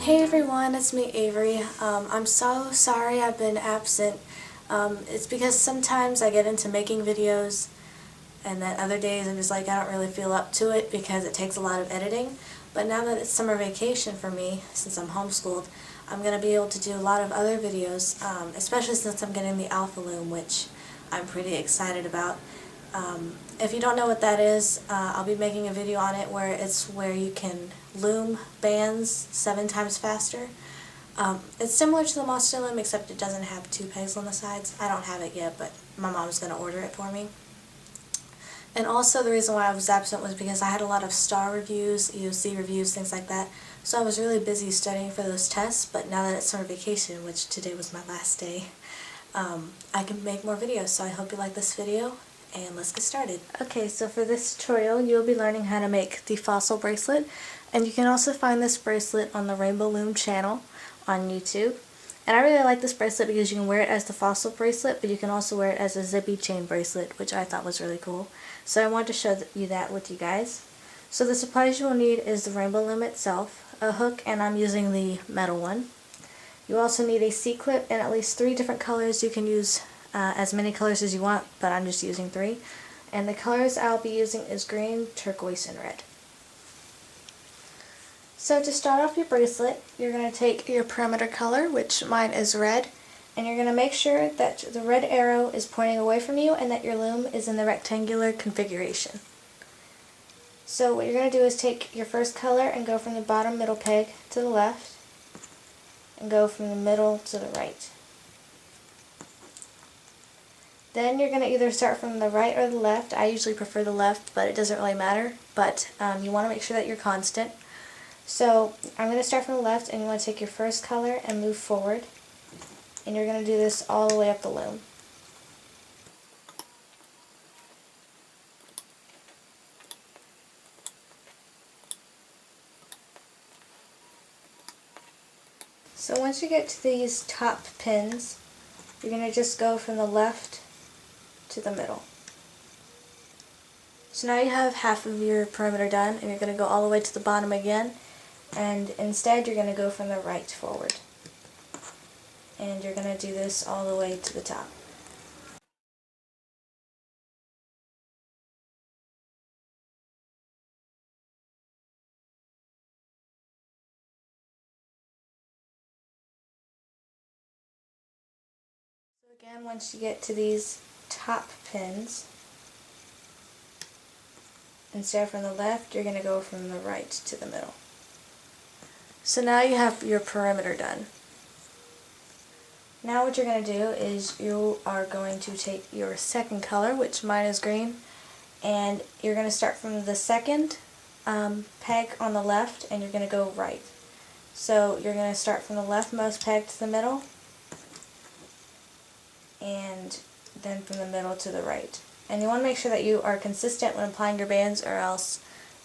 Hey everyone, it's me Avery. I'm so sorry I've been absent. It's because sometimes I get into making videos and then other days I'm just like I don't really feel up to it because it takes a lot of editing. But now that it's summer vacation for me, since I'm homeschooled, I'm going to be able to do a lot of other videos, especially since I'm getting the Alpha Loom, which I'm pretty excited about. If you don't know what that is, I'll be making a video on it where you can loom bands 7 times faster. It's similar to the monster loom except it doesn't have 2 pegs on the sides. I don't have it yet, but my mom's going to order it for me. And also the reason why I was absent was because I had a lot of star reviews, EOC reviews, things like that. So I was really busy studying for those tests, but now that it's summer vacation, which today was my last day, I can make more videos. So I hope you like this video, and let's get started. Okay, so for this tutorial you'll be learning how to make the fossil bracelet, and you can also find this bracelet on the Rainbow Loom channel on YouTube. And I really like this bracelet because you can wear it as the fossil bracelet, but you can also wear it as a zippy chain bracelet, which I thought was really cool. So I wanted to show you that with you guys. So the supplies you will need is the Rainbow Loom itself, a hook, and I'm using the metal one. You also need a C-clip and at least 3 different colors. You can use as many colors as you want, but I'm just using 3. And the colors I'll be using is green, turquoise, and red. So to start off your bracelet, you're going to take your perimeter color, which mine is red, and you're going to make sure that the red arrow is pointing away from you and that your loom is in the rectangular configuration. So what you're going to do is take your first color and go from the bottom middle peg to the left, and go from the middle to the right. Then you're going to either start from the right or the left. I usually prefer the left, but it doesn't really matter. But you want to make sure that you're constant. So I'm going to start from the left, and you want to take your first color and move forward. And you're going to do this all the way up the loom. So once you get to these top pins, you're going to just go from the left to the middle. So now you have half of your perimeter done, and you're going to go all the way to the bottom again, and instead you're going to go from the right forward. And you're going to do this all the way to the top. So again, once you get to these top pins, instead of from the left, you're going to go from the right to the middle. So now you have your perimeter done. Now what you're going to do is you are going to take your second color, which mine is green, and you're going to start from the second peg on the left, and you're going to go right. So you're going to start from the leftmost peg to the middle, and then from the middle to the right. And you want to make sure that you are consistent when applying your bands, or else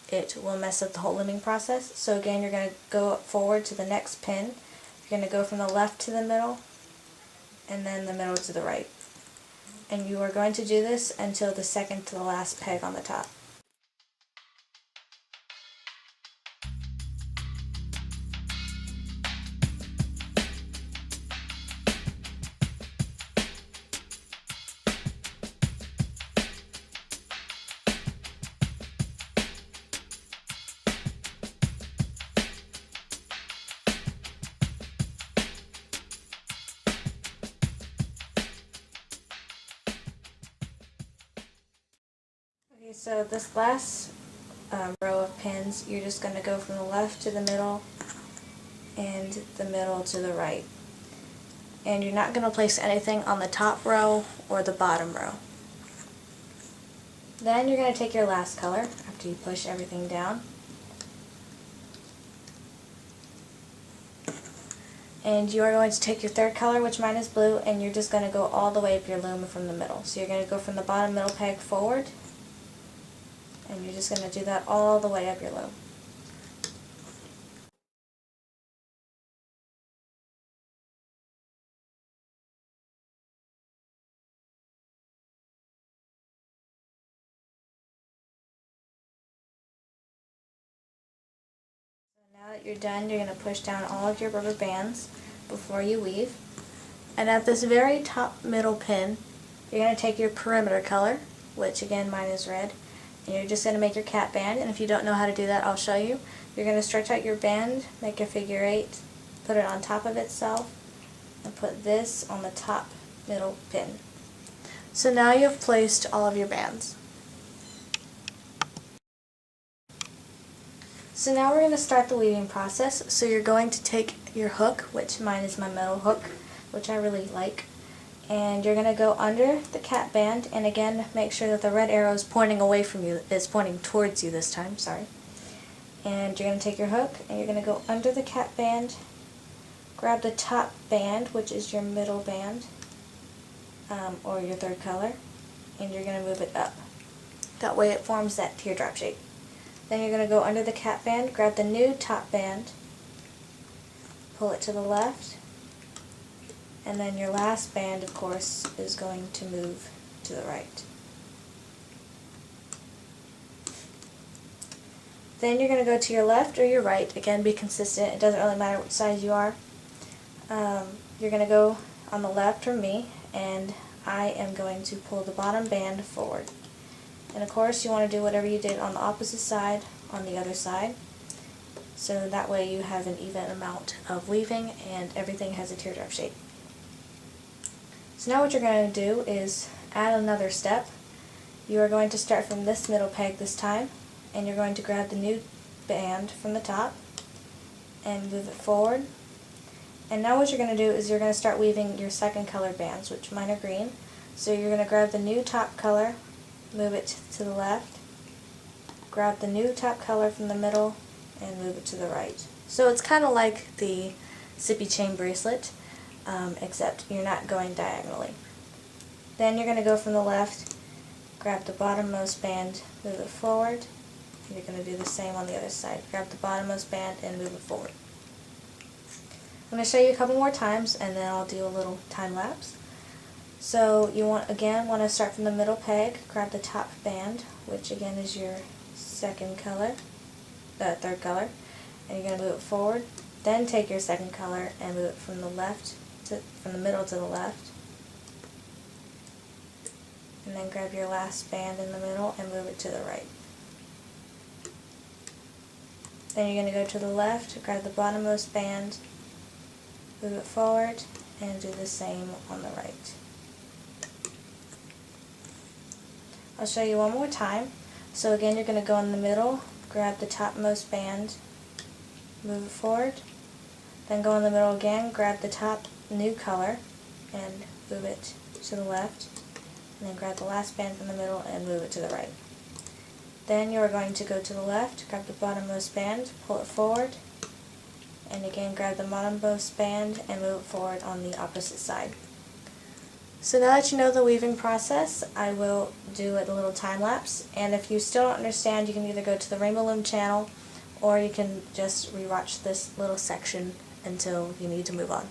it will mess up the whole looming process. So again, you're going to go forward to the next pin. You're going to go from the left to the middle, and then the middle to the right. And you are going to do this until the second to the last peg on the top. Okay, so this last row of pins, you're just going to go from the left to the middle and the middle to the right. And you're not going to place anything on the top row or the bottom row. Then you're going to take your last color after you push everything down. And you are going to take your third color, which mine is blue, and you're just going to go all the way up your loom from the middle. So you're going to go from the bottom middle peg forward, and you're just going to do that all the way up your loom. Now that you're done, you're going to push down all of your rubber bands before you weave. And at this very top middle pin, you're going to take your perimeter color, which again mine is red, and you're just going to make your cat band. And if you don't know how to do that, I'll show you. You're going to stretch out your band, make a figure 8, put it on top of itself, and put this on the top middle pin. So now you've placed all of your bands. So now we're going to start the weaving process. So you're going to take your hook, which mine is my metal hook, which I really like, and you're going to go under the cat band, and again make sure that the red arrow is pointing away from you, is pointing towards you this time, sorry. And you're going to take your hook and you're going to go under the cat band, grab the top band, which is your middle band, or your third color, and you're going to move it up. That way it forms that teardrop shape. Then you're going to go under the cat band, grab the new top band, pull it to the left, and then your last band, of course, is going to move to the right. Then you're going to go to your left or your right. Again, be consistent. It doesn't really matter which side you are. You're going to go on the left for me, and I am going to pull the bottom band forward. And of course, you want to do whatever you did on the opposite side on the other side. So that way you have an even amount of weaving and everything has a teardrop shape. So now what you're going to do is add another step. You are going to start from this middle peg this time, and you're going to grab the new band from the top and move it forward. And now what you're going to do is you're going to start weaving your second colored bands, which mine are green. So you're going to grab the new top color, move it to the left, grab the new top color from the middle, and move it to the right. So it's kind of like the sippy chain bracelet, except you're not going diagonally. Then you're going to go from the left, grab the bottommost band, move it forward, and you're going to do the same on the other side. Grab the bottommost band and move it forward. I'm going to show you a couple more times and then I'll do a little time lapse. So you want to start from the middle peg, grab the top band, which again is your second color, third color, and you're going to move it forward. Then take your second color and move it from the middle to the left. And then grab your last band in the middle and move it to the right. Then you're going to go to the left, grab the bottommost band, move it forward, and do the same on the right. I'll show you one more time. So again, you're going to go in the middle, grab the topmost band, move it forward, then go in the middle again, grab the top new color and move it to the left, and then grab the last band from the middle and move it to the right. Then you are going to go to the left, grab the bottommost band, pull it forward, and again grab the bottommost band and move it forward on the opposite side. So now that you know the weaving process, I will do a little time lapse, and if you still don't understand, you can either go to the Rainbow Loom channel or you can just rewatch this little section until you need to move on.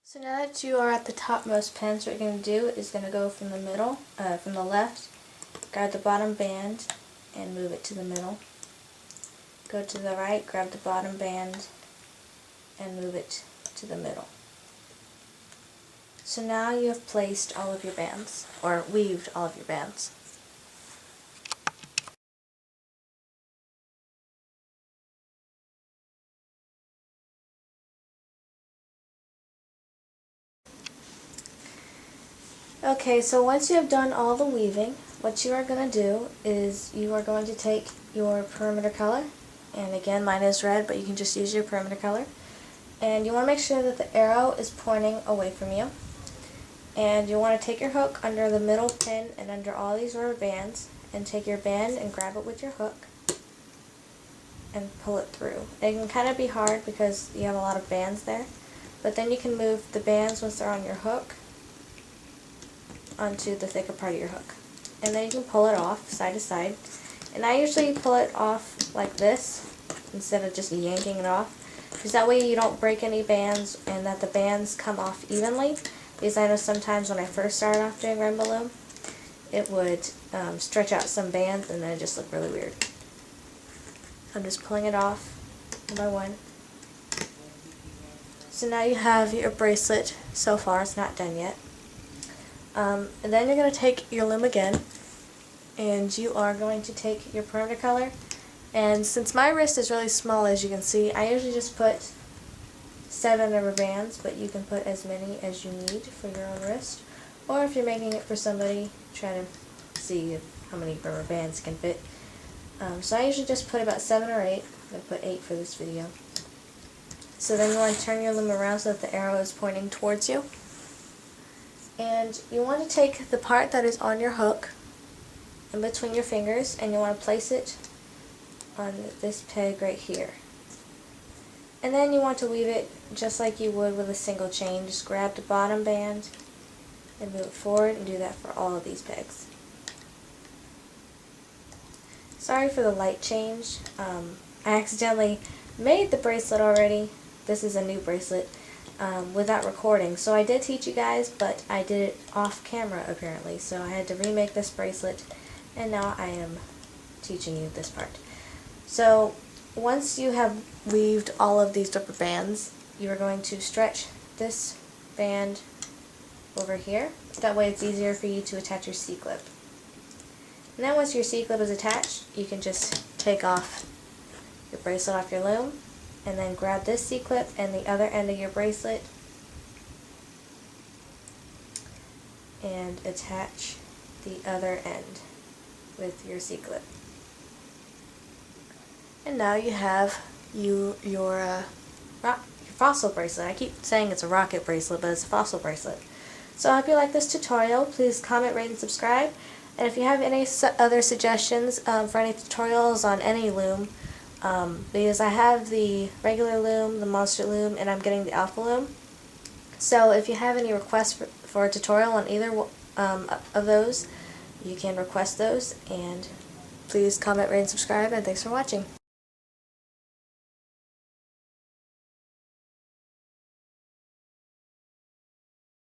So now that you are at the topmost pins, what you're going to do is going to go from the middle, from the left, grab the bottom band and move it to the middle. Go to the right, grab the bottom band and move it to the middle. So now you have placed all of your bands, or weaved all of your bands. Okay, so once you have done all the weaving, what you are going to do is you are going to take your perimeter color, and again mine is red, but you can just use your perimeter color, and you want to make sure that the arrow is pointing away from you, and you want to take your hook under the middle pin and under all these rubber bands, and take your band and grab it with your hook and pull it through. It can kind of be hard because you have a lot of bands there, but then you can move the bands once they're on your hook onto the thicker part of your hook. And then you can pull it off side to side. And I usually pull it off like this instead of just yanking it off, because that way you don't break any bands and that the bands come off evenly. Because I know sometimes when I first started off doing Rainbow Loom, it would stretch out some bands and then it just looked really weird. I'm just pulling it off one by one. So now you have your bracelet. So far it's not done yet. And then you're going to take your loom again, and you are going to take your perimeter color, and since my wrist is really small, as you can see, I usually just put 7 rubber bands, but you can put as many as you need for your own wrist, or if you're making it for somebody, try to see how many rubber bands can fit. So I usually just put about 7 or 8. I'm going to put 8 for this video. So then you want to turn your loom around so that the arrow is pointing towards you. And you want to take the part that is on your hook in between your fingers, and you want to place it on this peg right here. And then you want to weave it just like you would with a single chain. Just grab the bottom band and move it forward, and do that for all of these pegs. Sorry for the light change. I accidentally made the bracelet already. This is a new bracelet. Without recording. So I did teach you guys, but I did it off camera apparently. So I had to remake this bracelet, and now I am teaching you this part. So once you have weaved all of these rubber bands, you are going to stretch this band over here. That way it's easier for you to attach your C-clip. And then once your C-clip is attached, you can just take off your bracelet off your loom, and then grab this C-clip and the other end of your bracelet and attach the other end with your C-clip. And now you have your fossil bracelet. I keep saying it's a rocket bracelet, but it's a fossil bracelet. So I hope you like this tutorial. Please comment, rate, and subscribe. And if you have any other suggestions for any tutorials on any loom, because I have the regular loom, the monster loom, and I'm getting the Alpha Loom. So if you have any requests for a tutorial on either of those, you can request those, and please comment, rate, and subscribe, and thanks for watching.